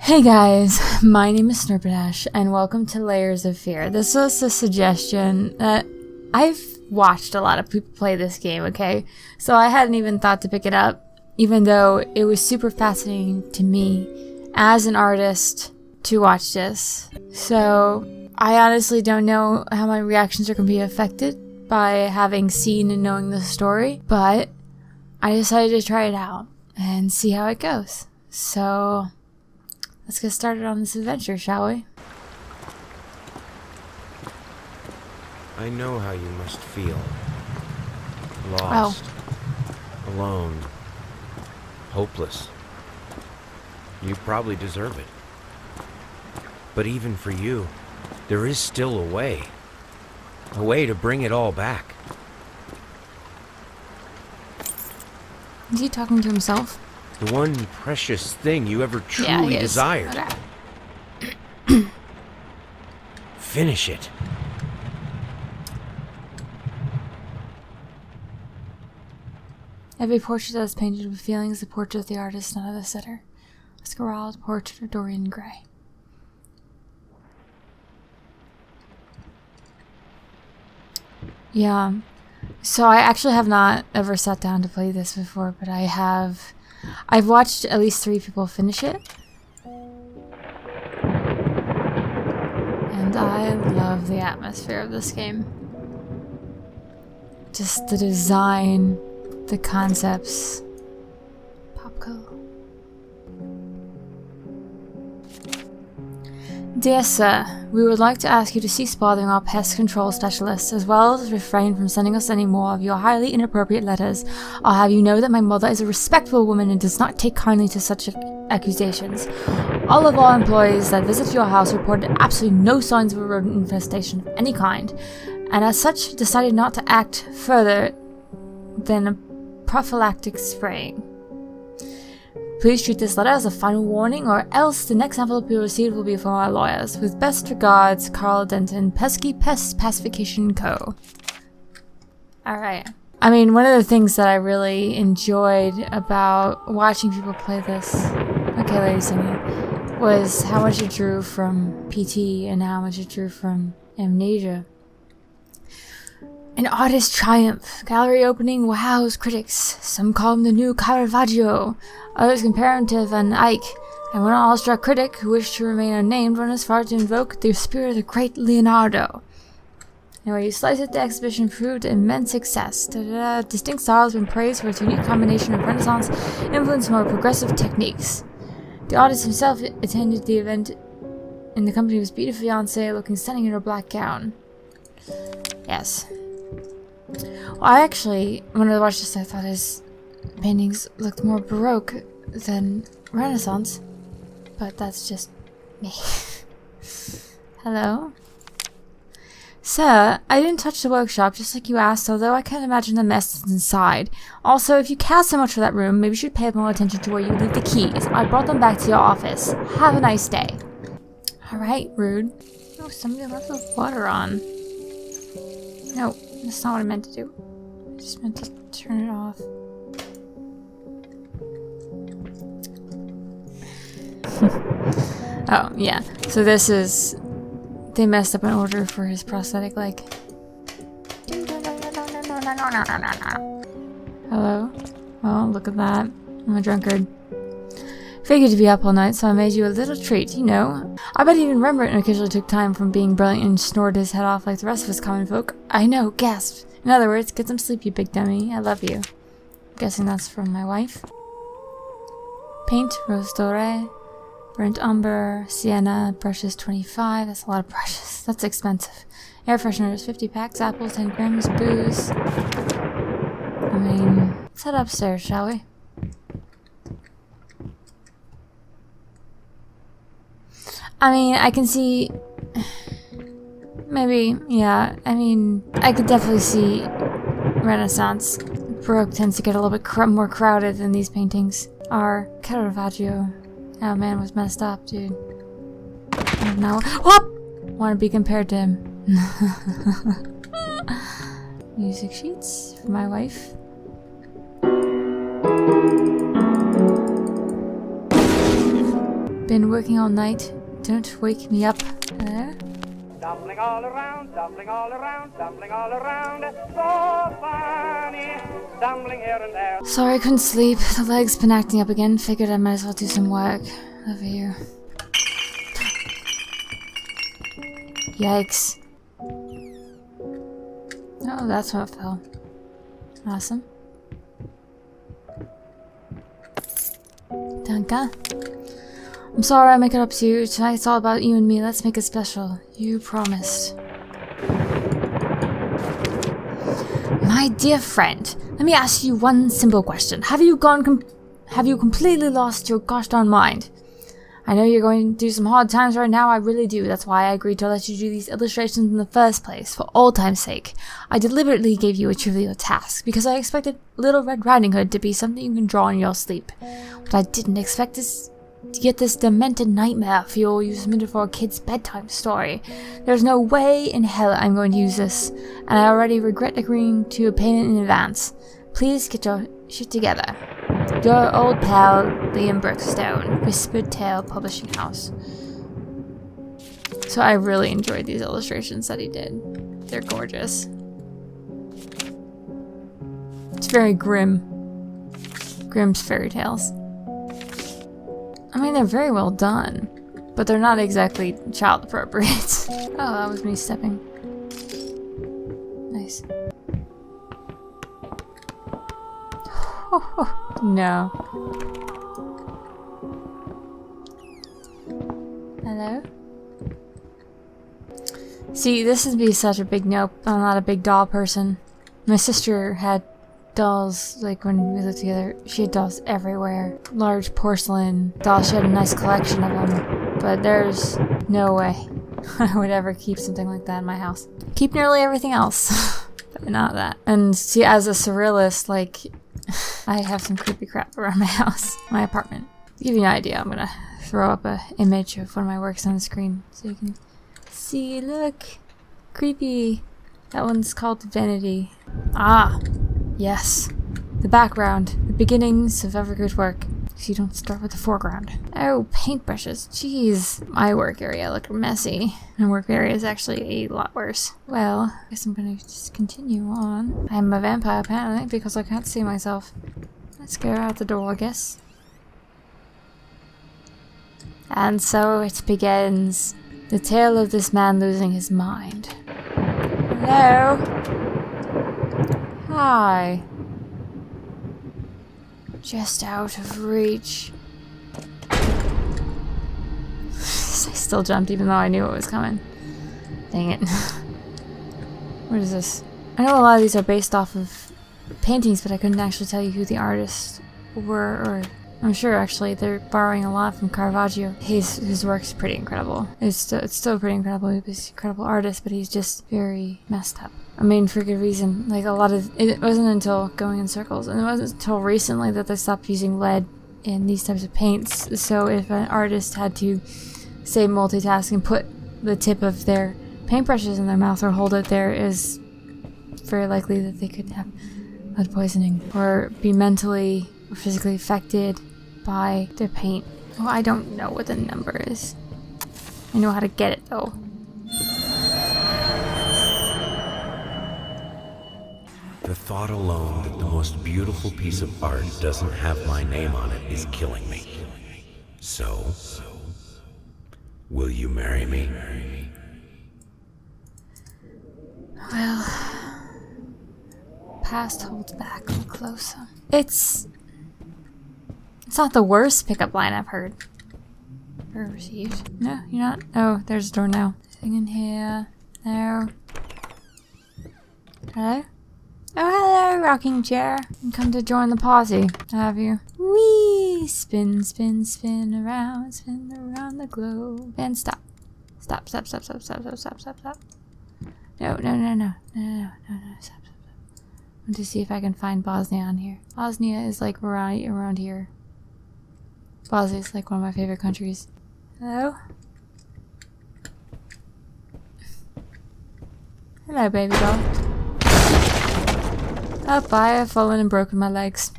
Hey guys, my name is Snerpadash and welcome to Layers of Fear. This was a suggestion that I've watched a lot of people play this game, okay? So I hadn't even thought to pick it up, even though it was super fascinating to me as an artist to watch this. So I honestly don't know how my reactions are going to be affected by having seen and knowing the story, but I decided to try it out and see how it goes. So let's get started on this adventure, shall we? I know how you must feel. Lost. Alone. Hopeless. You probably deserve it. But even for you, there is still a way. A way to bring it all back. Is he talking to himself? The one precious thing you ever truly desired. Okay. Finish it. Every portrait that is painted with feeling is the portrait of the artist, not of the sitter. A scrawled portrait of Dorian Gray. Yeah. So I actually have not ever sat down to play this before, but I've watched at least 3 people finish it. And I love the atmosphere of this game. Just the design, the concepts. Popco. Dear Sir, we would like to ask you to cease bothering our pest control specialists, as well as refrain from sending us any more of your highly inappropriate letters. I'll have you know that my mother is a respectable woman and does not take kindly to such accusations. All of our employees that visit your house reported absolutely no signs of a rodent infestation of any kind, and as such decided not to act further than a prophylactic spraying. Please treat this letter as a final warning, or else the next envelope you'll receive will be from our lawyers. With best regards, Carl Denton, Pesky Pest Pacification Co. Alright. I mean, one of the things that I really enjoyed about watching people play this, okay, lady singing, was how much it drew from PT and how much it drew from Amnesia. An artist's triumph. Gallery opening wows critics. Some call him the new Caravaggio. Others compare him to Van Eyck. And one awestruck critic, who wished to remain unnamed, went as far to invoke the spirit of the great Leonardo. And where you slice it, the exhibition proved immense success. Distinct styles have been praised for its unique combination of Renaissance influence and more progressive techniques. The artist himself attended the event in the company of his beautiful fiancée, looking stunning in her black gown. Yes. Well, I actually, when I watched this, I thought his paintings looked more Baroque than Renaissance. But that's just me. Hello? Sir, I didn't touch the workshop just like you asked, although I can't imagine the mess that's inside. Also, if you care so much for that room, maybe you should pay more attention to where you leave the keys. I brought them back to your office. Have a nice day. Alright, rude. Oh, somebody left the water on. No. That's not what I meant to do. I just meant to turn it off. Oh, yeah. So this is... They messed up an order for his prosthetic leg. Hello? Well, look at that. I'm a drunkard. Figured to be up all night, so I made you a little treat, you know. I bet even Rembrandt occasionally took time from being brilliant and snored his head off like the rest of us common folk. I know, gasped. In other words, get some sleep, you big dummy. I love you. I'm guessing that's from my wife. Paint, rose doré, burnt umber, sienna, brushes 25. That's a lot of brushes. That's expensive. Air fresheners, 50 packs, apples, 10 grams, booze. I mean, let's head upstairs, shall we? I mean, I can see... Maybe, yeah. I mean, I could definitely see Renaissance. Baroque tends to get a little bit more crowded than these paintings are. Caravaggio. Oh man, was messed up, dude. And now, whoop! Want to be compared to him. Music sheets for my wife. Been working all night. Don't wake me up. Hello? Stumbling all around, stumbling all around, stumbling all around. So funny, stumbling here and there. Sorry I couldn't sleep. The leg's been acting up again. Figured I might as well do some work. Over you. Yikes. Oh, that's what fell. Awesome. Danke. I'm sorry I make it up to you. Tonight's all about you and me. Let's make it special. You promised. My dear friend, let me ask you one simple question. Have you completely lost your gosh darn mind? I know you're going through some hard times right now, I really do. That's why I agreed to let you do these illustrations in the first place, for old time's sake. I deliberately gave you a trivial task, because I expected Little Red Riding Hood to be something you can draw in your sleep. What I didn't expect is to get this demented nightmare fuel you submitted for a kid's bedtime story. There's no way in hell I'm going to use this, and I already regret agreeing to a payment in advance. Please get your shit together. Your old pal, Liam Brookstone, Whispered Tale Publishing House. So I really enjoyed these illustrations that he did. They're gorgeous. It's very grim. Grimm's fairy tales. I mean, they're very well done, but they're not exactly child appropriate. Oh, that was me stepping. Nice. No. Hello? See, this would be such a big nope. I'm not a big doll person. My sister had dolls, like when we lived together, she had dolls everywhere. Large porcelain dolls, she had a nice collection of them. But there's no way I would ever keep something like that in my house. Keep nearly everything else, but not that. And see, as a surrealist, like, I have some creepy crap around my house, my apartment. To give you an idea, I'm gonna throw up an image of one of my works on the screen so you can see. Look, creepy. That one's called Vanity. Ah, yes. The background, the beginnings of every good work. So you don't start with the foreground. Oh, paintbrushes. Jeez. My work area looked messy. My work area is actually a lot worse. Well, I guess I'm gonna just continue on. I'm a vampire apparently because I can't see myself. Let's go out the door, I guess. And so it begins. The tale of this man losing his mind. Hello? Hi. Just out of reach. I still jumped even though I knew it was coming. Dang it. What is this? I know a lot of these are based off of paintings, but I couldn't actually tell you who the artists were, or I'm sure actually they're borrowing a lot from Caravaggio. His work's pretty incredible. It's still pretty incredible. He's an incredible artist, but he's just very messed up. I mean, for good reason. Like, a lot of it wasn't until going in circles, and it wasn't until recently that they stopped using lead in these types of paints. So if an artist had to, say, multitask and put the tip of their paintbrushes in their mouth or hold it there, is very likely that they could have lead poisoning or be mentally or physically affected by their paint. Well, I don't know what the number is. I know how to get it though. The thought alone that the most beautiful piece of art doesn't have my name on it is killing me. So, will you marry me? Well, past holds back. Look closer. It's not the worst pickup line I've heard or received. No, you're not. Oh, there's a door now. Nothing in here. No. Hello? Oh, hello, rocking chair. You come to join the party, have you? Whee! Spin, spin, spin around the globe. And stop. Stop, stop, stop, stop, stop, stop, stop, stop, stop. No, no, no, no, no, no, no, no, stop, stop, stop. I want to see if I can find Bosnia on here. Bosnia is like around here. Bosnia is like one of my favorite countries. Hello? Hello, baby doll. Oh, I have fallen and broken my legs.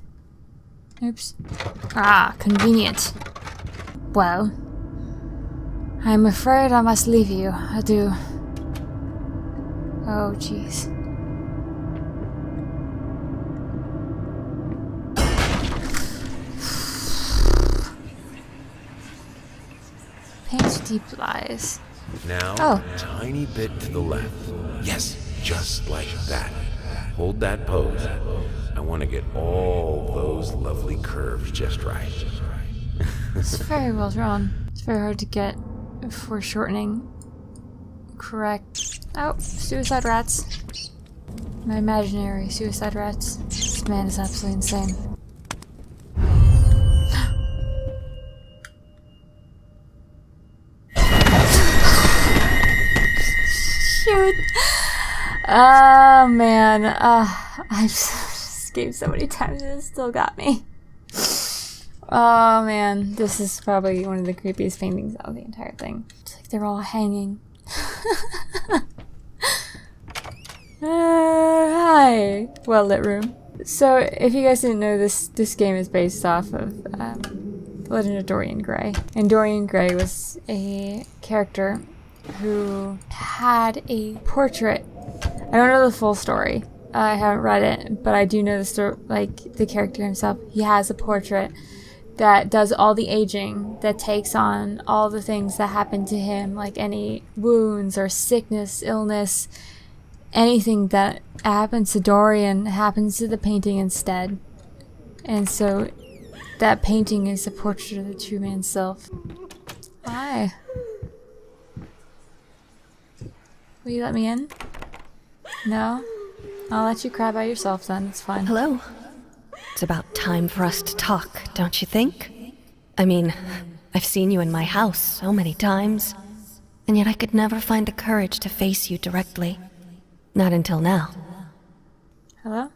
Oops. Ah, convenient. Well, I'm afraid I must leave you. Adieu. Oh, jeez. Paint deep lies. Now, tiny bit to the left. Yes, just like that. Hold that pose. I want to get all those lovely curves just right. It's very well drawn. It's very hard to get foreshortening correct. Oh, suicide rats. My imaginary suicide rats. This man is absolutely insane. Shoot! Oh man, I've escaped so many times and it still got me. Oh man, this is probably one of the creepiest paintings out of the entire thing. It's like they're all hanging. Hi, well lit room. So, if you guys didn't know, this game is based off of The Legend of Dorian Gray. And Dorian Gray was a character who had a portrait. I don't know the full story. I haven't read it, but I do know the story. Like the character himself, he has a portrait that does all the aging, that takes on all the things that happen to him, like any wounds or sickness, illness, anything that happens to Dorian happens to the painting instead. And so that painting is a portrait of the true man's self. Hi. Will you let me in? No? I'll let you cry by yourself then, it's fine. Hello. It's about time for us to talk, don't you think? I mean, I've seen you in my house so many times, and yet I could never find the courage to face you directly. Not until now. Hello?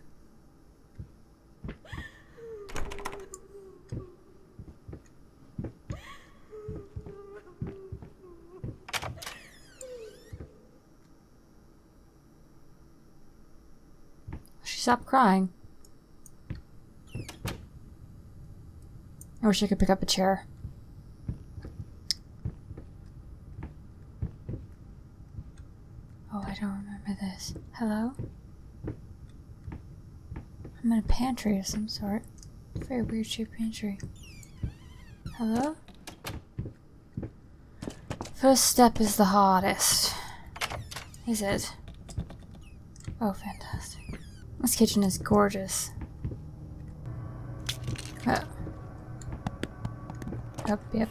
She stopped crying. I wish I could pick up a chair. Oh, I don't remember this. Hello? I'm in a pantry of some sort. Very weird shaped pantry. Hello? First step is the hardest. Is it? Oh, fantastic. This kitchen is gorgeous. Oh. Yep.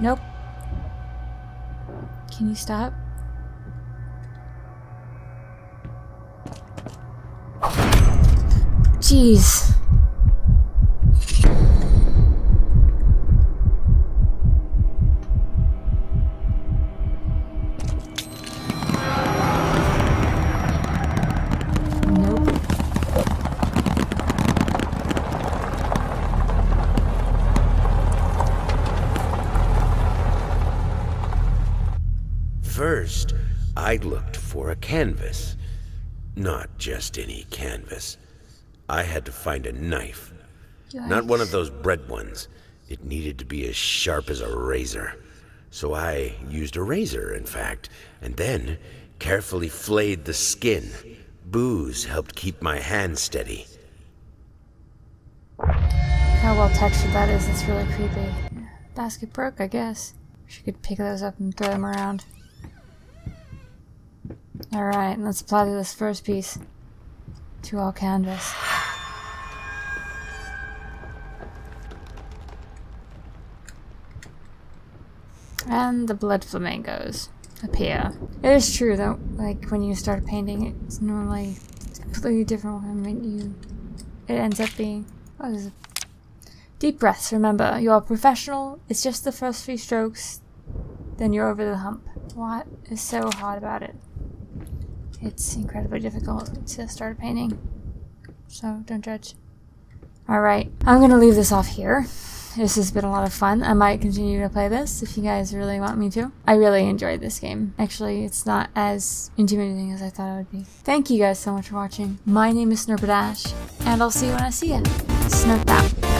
Nope. Can you stop? Jeez. First, I looked for a canvas. Not just any canvas. I had to find a knife. Not one of those bread ones. It needed to be as sharp as a razor. So I used a razor, in fact, and then carefully flayed the skin. Booze helped keep my hand steady. How well textured that is, it's really creepy. Basket broke, I guess. She could pick those up and throw them around. Alright, let's apply this first piece to all canvas. And the blood flamingos appear. It is true though, like when you start painting, it's normally completely different when it ends up being. What is it? Deep breaths, remember, you're a professional, it's just the first few strokes, then you're over the hump. What is so hard about it? It's incredibly difficult to start a painting, so don't judge. Alright, I'm gonna leave this off here. This has been a lot of fun. I might continue to play this if you guys really want me to. I really enjoyed this game. Actually, it's not as intimidating as I thought it would be. Thank you guys so much for watching. My name is Snerpadash, and I'll see you when I see you. Snerp out.